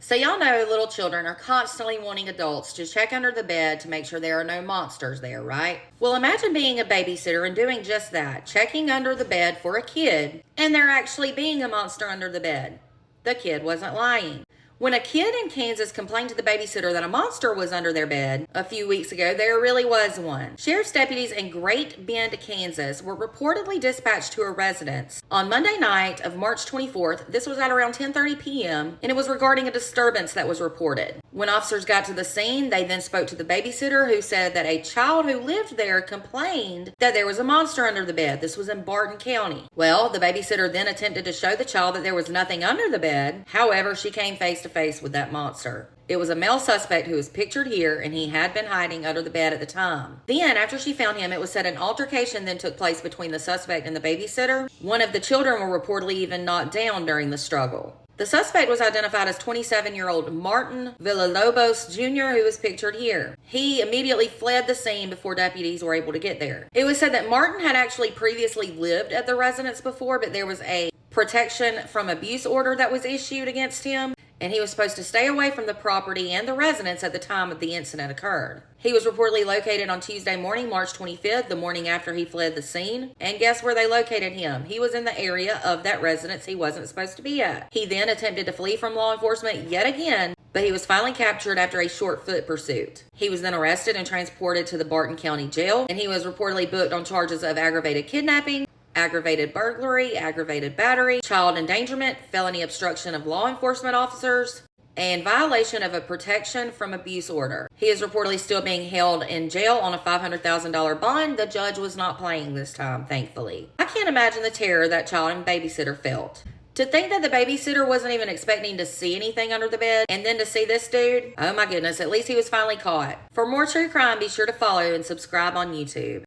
So y'all know little children are constantly wanting adults to check under the bed to make sure there are no monsters there, right? Well, imagine being a babysitter and doing just that, checking under the bed for a kid, and there actually being a monster under the bed. The kid wasn't lying. When a kid in Kansas complained to the babysitter that a monster was under their bed a few weeks ago, there really was one. Sheriff's deputies in Great Bend, Kansas were reportedly dispatched to a residence on Monday night of March 24th. This was at around 10:30 p.m. and it was regarding a disturbance that was reported. When officers got to the scene, they then spoke to the babysitter, who said that a child who lived there complained that there was a monster under the bed. This was in Barton County. Well, the babysitter then attempted to show the child that there was nothing under the bed. However, she came face to face with that monster. It was a male suspect who is pictured here, and he had been hiding under the bed at the time. Then, after she found him, it was said an altercation then took place between the suspect and the babysitter. One of the children were reportedly even knocked down during the struggle. The suspect was identified as 27-year-old Martin Villalobos Jr., who is pictured here. He immediately fled the scene before deputies were able to get there. It was said that Martin had actually previously lived at the residence before, but there was a protection from abuse order that was issued against him, and he was supposed to stay away from the property and the residence at the time of the incident occurred. He was reportedly located on Tuesday morning, March 25th, the morning after he fled the scene. And guess where they located him? He was in the area of that residence he wasn't supposed to be at. He then attempted to flee from law enforcement yet again, but he was finally captured after a short foot pursuit. He was then arrested and transported to the Barton County Jail, and he was reportedly booked on charges of aggravated kidnapping, aggravated burglary, aggravated battery, child endangerment, felony obstruction of law enforcement officers, and violation of a protection from abuse order. He is reportedly still being held in jail on a $500,000 bond. The judge was not playing this time, thankfully. I can't imagine the terror that child and babysitter felt. To think that the babysitter wasn't even expecting to see anything under the bed, and then to see this dude, oh my goodness, at least he was finally caught. For more true crime, be sure to follow and subscribe on YouTube.